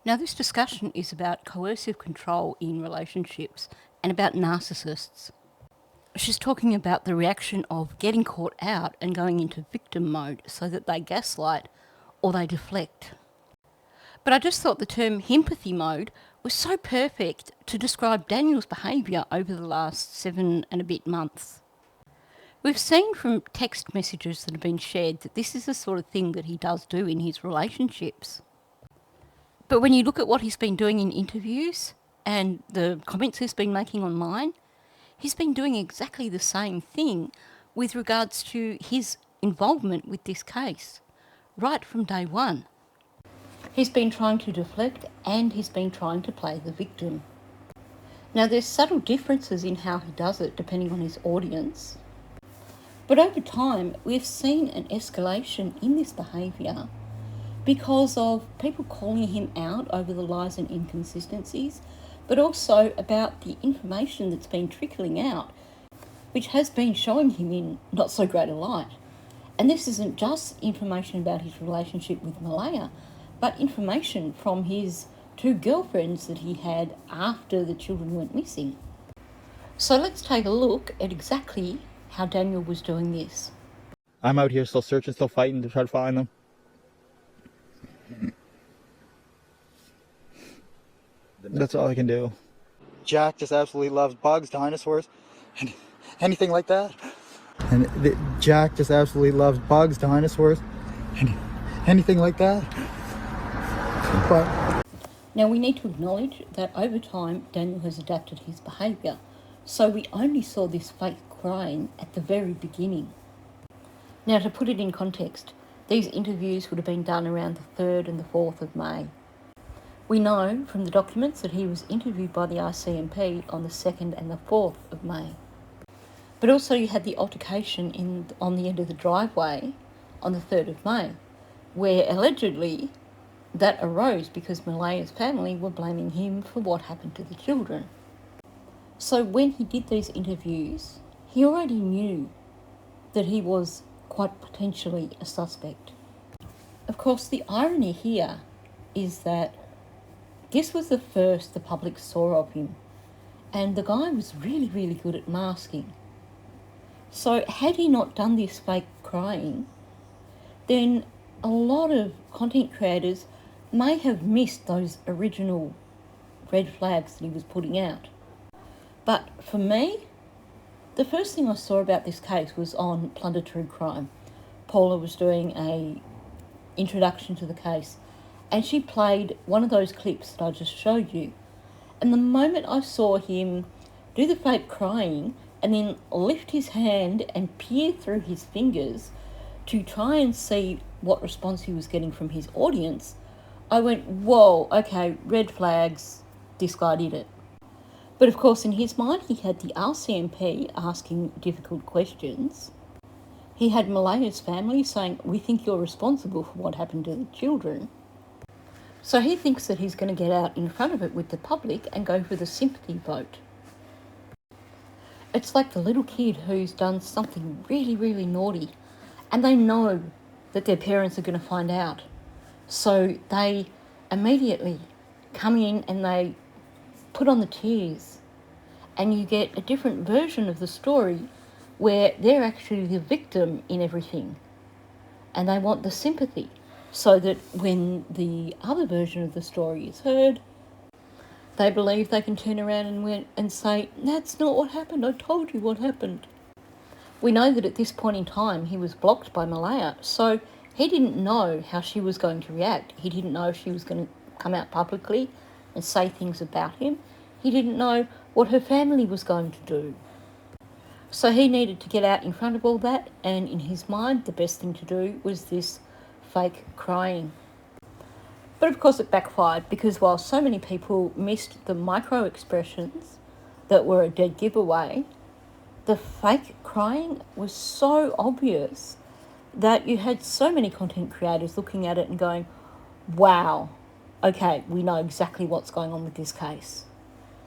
Now, this discussion is about coercive control in relationships and about narcissists. She's talking about the reaction of getting caught out and going into victim mode so that they gaslight or they deflect. But I just thought the term himpathy mode was so perfect to describe Daniel's behaviour over the last 7 and a bit months. We've seen from text messages that have been shared that this is the sort of thing that he does do in his relationships. But when you look at what he's been doing in interviews and the comments he's been making online, he's been doing exactly the same thing with regards to his involvement with this case, right from day one. He's been trying to deflect and he's been trying to play the victim. Now, there's subtle differences in how he does it depending on his audience, but over time we've seen an escalation in this behaviour because of people calling him out over the lies and inconsistencies, but also about the information that's been trickling out, which has been showing him in not so great a light. And this isn't just information about his relationship with Malaya, but information from his 2 girlfriends that he had after the children went missing. So let's take a look at exactly how Daniel was doing this. I'm out here still searching, still fighting to try to find them. That's all I can do. Jack just absolutely loves bugs, dinosaurs, and anything like that. Jack just absolutely loves bugs, dinosaurs, and anything like that. But now we need to acknowledge that over time Daniel has adapted his behaviour, so we only saw this fake crying at the very beginning. Now, to put it in context, these interviews would have been done around the 3rd and the 4th of May. We know from the documents that he was interviewed by the RCMP on the 2nd and the 4th of May. But also you had the altercation on the end of the driveway on the 3rd of May, where allegedly that arose because Malaya's family were blaming him for what happened to the children. So when he did these interviews, he already knew that he was quite potentially a suspect. Of course, the irony here is that this was the first the public saw of him, and the guy was really, really good at masking. So had he not done this fake crying, then a lot of content creators may have missed those original red flags that he was putting out. But for me, the first thing I saw about this case was on Plunder True Crime. Paula was doing a introduction to the case, and she played one of those clips that I just showed you. And the moment I saw him do the fake crying and then lift his hand and peer through his fingers to try and see what response he was getting from his audience, I went, whoa, okay, red flags, this guy did it. But of course, in his mind, he had the RCMP asking difficult questions. He had Malaya's family saying, we think you're responsible for what happened to the children. So he thinks that he's going to get out in front of it with the public and go for the sympathy vote. It's like the little kid who's done something really, really naughty, and they know that their parents are going to find out. So they immediately come in and they put on the tears, and you get a different version of the story where they're actually the victim in everything, and they want the sympathy so that when the other version of the story is heard, they believe they can turn around and say, that's not what happened, I told you what happened. We know that at this point in time he was blocked by Malaya, so he didn't know how she was going to react. He didn't know if she was going to come out publicly and say things about him. He didn't know what her family was going to do. So he needed to get out in front of all that, and in his mind the best thing to do was this fake crying. But of course it backfired, because while so many people missed the micro expressions that were a dead giveaway, the fake crying was so obvious that you had so many content creators looking at it and going, wow, okay, we know exactly what's going on with this case.